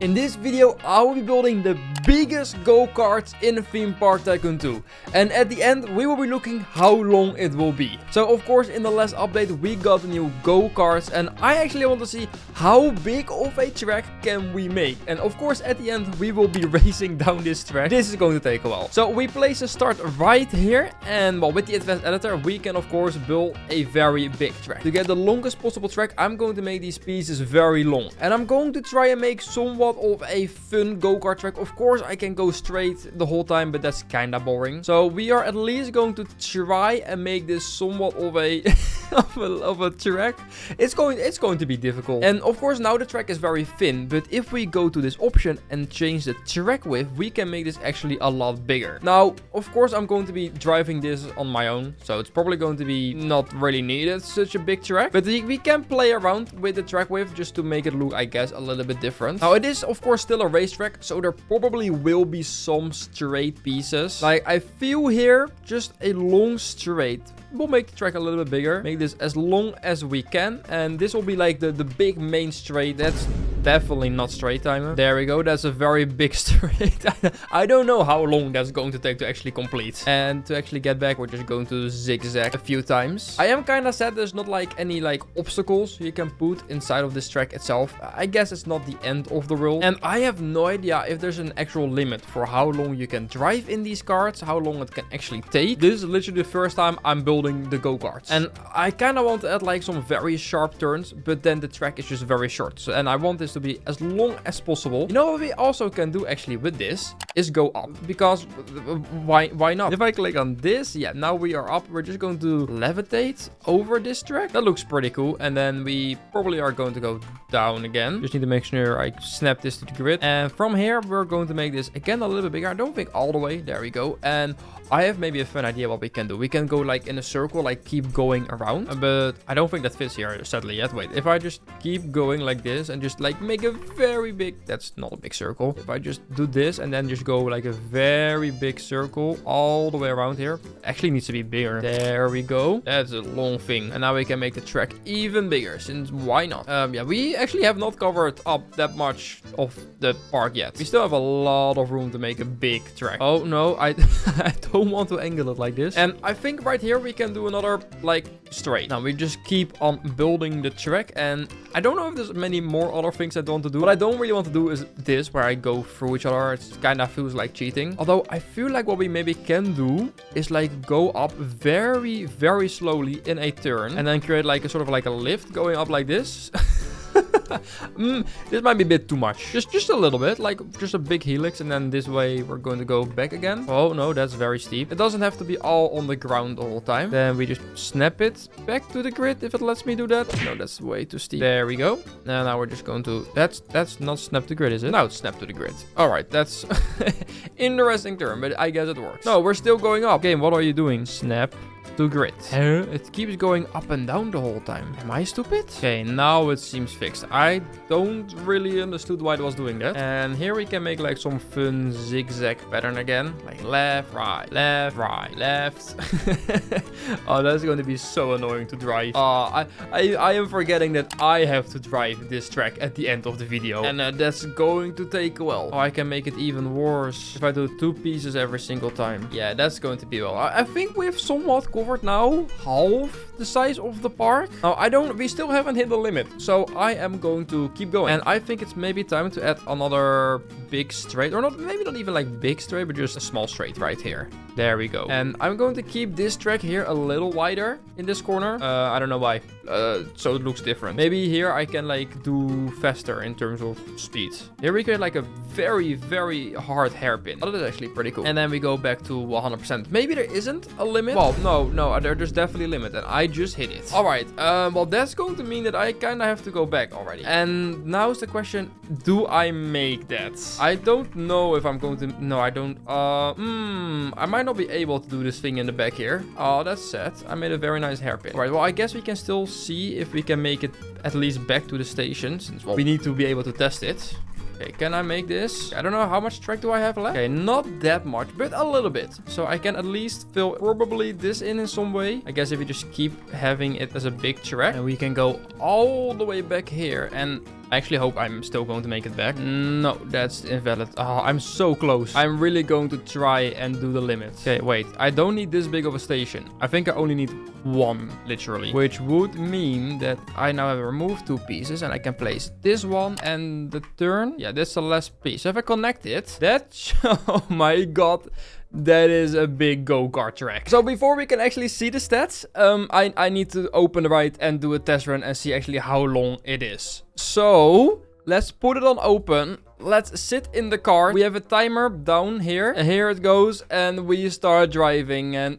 In this video, I will be building the biggest go-karts in the theme park Tycoon 2. And at the end, we will be looking how long it will be. So of course, in the last update, we got new go-karts. And I actually want to see how big of a track can we make. And of course, at the end, we will be racing down this track. This is going to take a while. So we place a start right here. And well, with the advanced editor, we can of course build a very big track. To get the longest possible track, I'm going to make these pieces very long. And I'm going to try and make somewhat of a fun go-kart track. Of course, I can go straight the whole time, but that's kind of boring. So we are at least going to try and make this somewhat of a of a track. It's going to be difficult. And of course, now the track is very thin, but if we go to this option and change the track width, we can make this actually a lot bigger. Now, of course, I'm going to be driving this on my own, so it's probably going to be not really needed such a big track, but we can play around with the track width just to make it look, I guess, a little bit different. Now, it is of course still a racetrack, so there probably will be some straight pieces. Like, I feel here just a long straight. We'll make the track a little bit bigger, make this as long as we can, and this will be like the big main straight. That's definitely not straight timer. There we go. That's a very big straight. I don't know how long that's going to take to actually complete. And to actually get back, we're just going to zigzag a few times. I am kind of sad there's not like any like obstacles you can put inside of this track itself. I guess it's not the end of the world. And I have no idea if there's an actual limit for how long you can drive in these karts, how long it can actually take. This is literally the first time I'm building the go-karts. And I kind of want to add like some very sharp turns, but then the track is just very short. So, and I want this to be as long as possible. You know what we also can do actually with this is go up, because why not? If I click on this, yeah, now we are up. We're just going to levitate over this track. That looks pretty cool. And then we probably are going to go down again. Just need to make sure I snap this to the grid. And from here, we're going to make this again a little bit bigger. I don't think all the way. There we go. And I have maybe a fun idea what we can do. We can go like in a circle, like keep going around, but I don't think that fits here sadly yet. Wait, if I just keep going like this and just like make a very big, that's not a big circle. If I just do this and then just go like a very big circle all the way around here, actually needs to be bigger. There we go. That's a long thing. And now we can make the track even bigger, since why not? Yeah, we actually have not covered up that much of the park yet. We still have a lot of room to make a big track. Oh no, I don't want to angle it like this. And I think right here we can do another like straight. Now we just keep on building the track, and I don't know if there's many more other things I want to do. What I don't really want to do is this, where I go through each other. It kind of feels like cheating. Although I feel like what we maybe can do is like go up very, very slowly in a turn, and then create like a sort of like a lift going up like this. This might be a bit too much. Just a little bit, like just a big helix, and then this way we're going to go back again. Oh no, that's very steep. It doesn't have to be all on the ground the whole time. Then we just snap it back to the grid if it lets me do that. No, that's way too steep. There we go. And now we're just going to, that's not snap to grid, is it? Now it's snap to the grid. All right, that's interesting turn, but I guess it works. No, we're still going up. Game, what are you doing? Snap to grid. It keeps going up and down the whole time. Am I stupid? Okay, now it seems fixed. I don't really understood why it was doing that. And here we can make like some fun zigzag pattern again. Like left, right, left. Oh, that's going to be so annoying to drive. I am forgetting that I have to drive this track at the end of the video. And that's going to take a while. Oh, I can make it even worse if I do 2 pieces every single time. Yeah, that's going to be well. I think we've somewhat covered now half the size of the park. Now, we still haven't hit the limit. So I am going to keep going. And I think it's maybe time to add another big straight, or not, maybe not even like big straight, but just a small straight right here. There we go. And I'm going to keep this track here a little wider in this corner. I don't know why. So it looks different. Maybe here I can like do faster in terms of speed. Here we get like a very, very hard hairpin. Oh, that is actually pretty cool. And then we go back to 100%. Maybe there isn't a limit. Well, no, there's definitely a limit, and I just hit it. All right. Well, that's going to mean that I kind of have to go back already. And now's the question, do I make that? I don't know if I'm going to, no, I don't. I might not be able to do this thing in the back here. Oh, that's sad. I made a very nice hairpin. All right, well, I guess we can still see if we can make it at least back to the station, since, well, we need to be able to test it. Okay, can I make this? I don't know, how much track do I have left? Okay, not that much, but a little bit. So I can at least fill probably this in some way. I guess if we just keep having it as a big track, and we can go all the way back here. And I actually hope I'm still going to make it back. No, that's invalid. Oh, I'm so close. I'm really going to try and do the limit. Okay, wait. I don't need this big of a station. I think I only need one, literally. Which would mean that I now have removed 2 pieces and I can place this one and the turn. Yeah, this is the last piece. So if I connect it, that... Oh my god. That is a big go-kart track. So before we can actually see the stats, I need to open the ride and do a test run and see actually how long it is. So let's put it on open. Let's sit in the car. We have a timer down here. And here it goes. And we start driving. And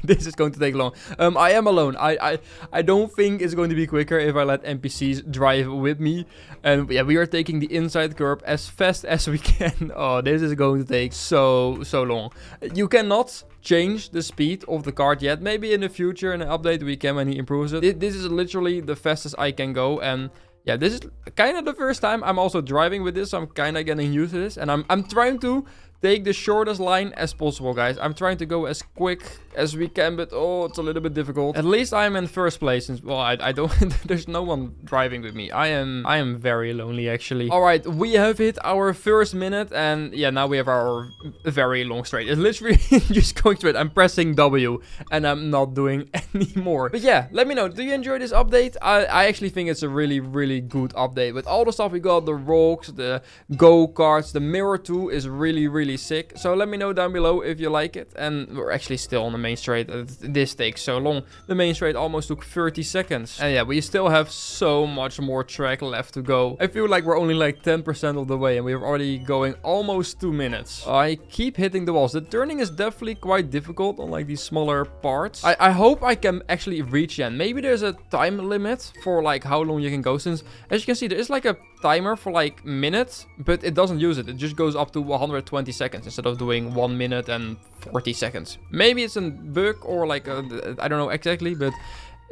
this is going to take long. I am alone. I don't think it's going to be quicker if I let NPCs drive with me. And yeah, we are taking the inside curb as fast as we can. Oh, this is going to take so long. You cannot change the speed of the kart yet. Maybe in the future in an update we can when he improves it. This is literally the fastest I can go. And yeah, this is kind of the first time I'm also driving with this. So I'm kind of getting used to this. And I'm trying to take the shortest line as possible, guys. I'm trying to go as quick as we can, but oh, it's a little bit difficult. At least I'm in first place since, well, I don't, there's no one driving with me. I am very lonely, actually. All right, we have hit our first minute, and yeah, now we have our very long straight. It's literally just going straight. I'm pressing W, and I'm not doing any more. But yeah, let me know. Do you enjoy this update? I actually think it's a really good update. With all the stuff we got, the rocks, the go-karts, the mirror 2 is really sick. So let me know down below if you like it. And we're actually still on the main straight. This takes so long. The main straight almost took 30 seconds. And yeah, we still have so much more track left to go. I feel like we're only like 10% of the way and we're already going almost 2 minutes. I keep hitting the walls. The turning is definitely quite difficult on like these smaller parts. I hope I can actually reach the end. Maybe there's a time limit for like how long you can go, since as you can see there is like a timer for like minutes, but it doesn't use it. It just goes up to 120 seconds instead of doing 1 minute and 40 seconds. Maybe it's a bug or like I don't know exactly, but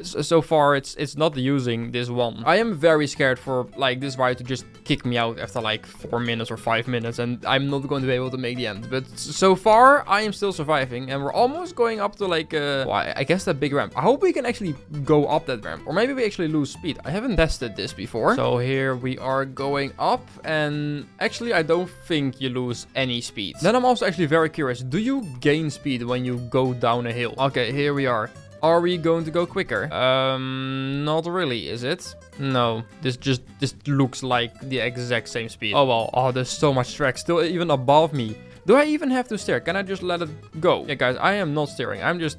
so far it's not using this one. I am very scared for like this ride to just kick me out after like 4 minutes or 5 minutes and I'm not going to be able to make the end. But so far I am still surviving and we're almost going up to like well, I guess that big ramp. I hope we can actually go up that ramp, or maybe we actually lose speed. I haven't tested this before. So here we are going up, and actually I don't think you lose any speed. Then I'm also actually very curious, do you gain speed when you go down a hill? Okay, here we are. Are we going to go quicker? Not really, is it? No, this looks like the exact same speed. Oh well, oh, there's so much track still even above me. Do I even have to steer? Can I just let it go? Yeah, guys, I am not steering. I'm just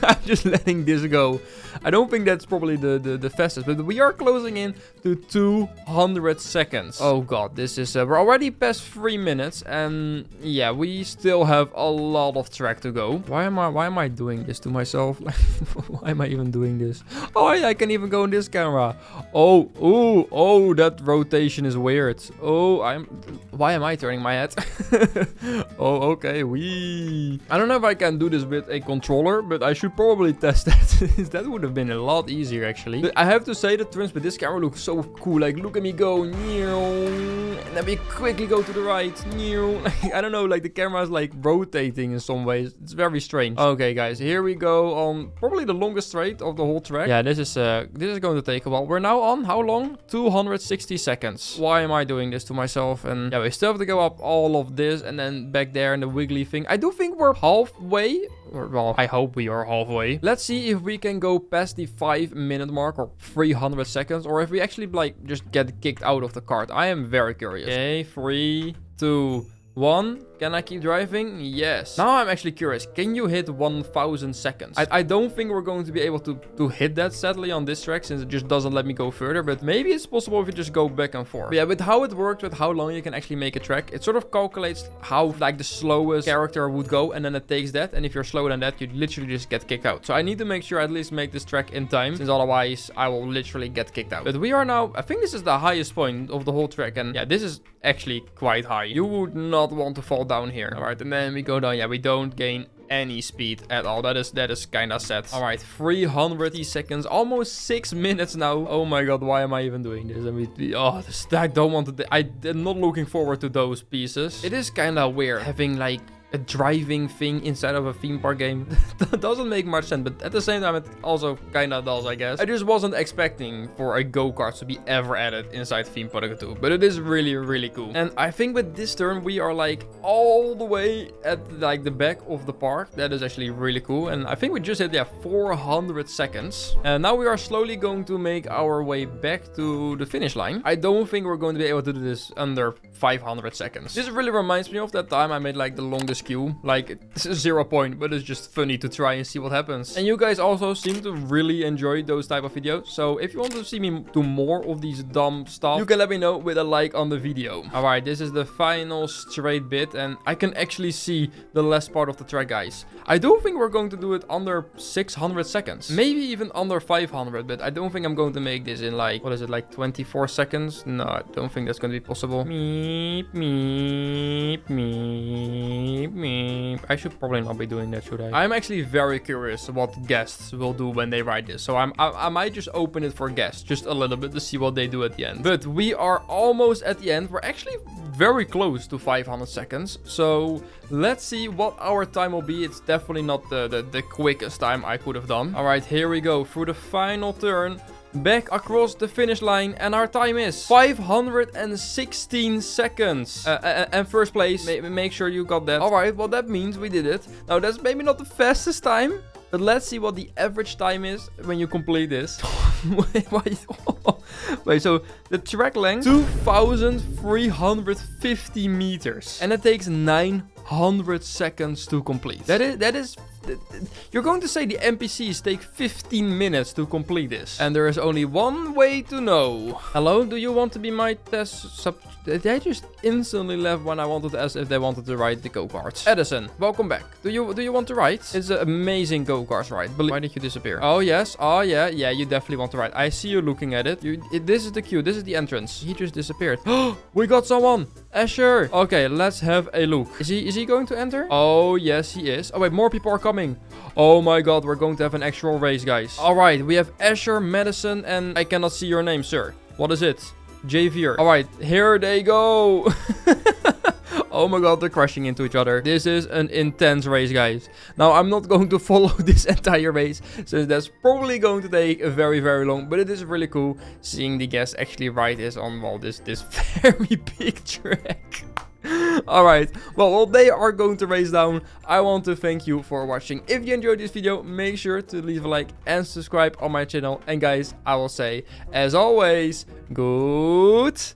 I'm just letting this go. I don't think that's probably the fastest, but we are closing in to 200 seconds. Oh god, this is we're already past 3 minutes, and yeah, we still have a lot of track to go. Why am I doing this to myself? Why am I even doing this? Oh, I can even go in this camera. Oh, that rotation is weird. Oh, why am I turning my head? Oh, okay, I don't know if I can do this with a controller, but I should probably test that. That would have been a lot easier, actually. But I have to say the turns with this camera look so cool. Like, look at me go, and then we quickly go to the right. I don't know, like the camera is like rotating in some ways. It's very strange. Okay, guys, here we go on probably the longest straight of the whole track. Yeah, this is going to take a while. We're now on how long? 260 seconds. Why am I doing this to myself? And yeah, we still have to go up all of this and then back there in the wiggly thing. I do think we're halfway. Well, I hope we are halfway. Let's see if we can go past the 5-minute mark or 300 seconds, or if we actually like just get kicked out of the kart. I am very curious. Okay, 3, 2, 1. Can I keep driving? Yes. Now I'm actually curious. Can you hit 1000 seconds? I don't think we're going to be able to hit that, sadly, on this track, since it just doesn't let me go further. But maybe it's possible if you just go back and forth. But yeah, with how it works, with how long you can actually make a track, it sort of calculates how like the slowest character would go, and then it takes that. And if you're slower than that, you literally just get kicked out. So I need to make sure I at least make this track in time, since otherwise I will literally get kicked out. But we are now, I think this is the highest point of the whole track. And yeah, this is actually quite high. You would not want to fall down here. All right, and then we go down. Yeah, we don't gain any speed at all. That is kind of sad. All right, 330 seconds, almost 6 minutes now. Oh my god, why am I even doing this? I don't want to. I'm not looking forward to those pieces. It is kind of weird having like a driving thing inside of a theme park game. That doesn't make much sense, but at the same time, it also kind of does, I guess. I just wasn't expecting for a go-kart to be ever added inside Theme Park 2, but it is really, really cool. And I think with this turn, we are like all the way at like the back of the park. That is actually really cool. And I think we just hit, yeah, 400 seconds. And now we are slowly going to make our way back to the finish line. I don't think we're going to be able to do this under 500 seconds. This really reminds me of that time I made like the longest queue. Like, this is 0 point, but it's just funny to try and see what happens. And you guys also seem to really enjoy those type of videos. So if you want to see me do more of these dumb stuff, you can let me know with a like on the video. All right, this is the final straight bit, and I can actually see the last part of the track, guys. I don't think we're going to do it under 600 seconds. Maybe even under 500, but I don't think I'm going to make this in like, what is it, like 24 seconds? No, I don't think that's going to be possible. Meep, meep, meep, meep. I should probably not be doing that, should I? I'm actually very curious what guests will do when they ride this. So I might just open it for guests just a little bit to see what they do at the end. But we are almost at the end. We're actually very close to 500 seconds. So let's see what our time will be. It's definitely not the quickest time I could have done. All right, here we go through the final turn. Back across the finish line, and our time is 516 seconds. And first place, make sure you got that. All right, well, that means we did it. Now, that's maybe not the fastest time, but let's see what the average time is when you complete this. Wait, so the track length, 2,350 meters. And it takes 900 seconds to complete. That is... You're going to say the NPCs take 15 minutes to complete this. And there is only one way to know. Hello, do you want to be my test sub... They just instantly left when I wanted to ask if they wanted to ride the go-karts. Edison, welcome back. Do you want to ride? It's an amazing go-karts ride. Why did you disappear? Oh, yes. Oh, yeah. Yeah, you definitely want to ride. I see you looking at it. This is the queue. This is the entrance. He just disappeared. Oh, we got someone. Asher. Okay, let's have a look. Is he going to enter? Oh, yes, he is. Oh, wait, more people are coming. Oh my god, we're going to have an actual race, guys. All right, we have Asher, Madison, and I cannot see your name, sir. What is it? Javier. All right, here they go. Oh my god, they're crashing into each other. This is an intense race, guys. Now, I'm not going to follow this entire race, since that's probably going to take very, very long. But it is really cool seeing the guests actually ride this on, well, this very big track. Alright, well, while they are going to race down, I want to thank you for watching. If you enjoyed this video, make sure to leave a like and subscribe on my channel. And guys, I will say, as always, goodbye.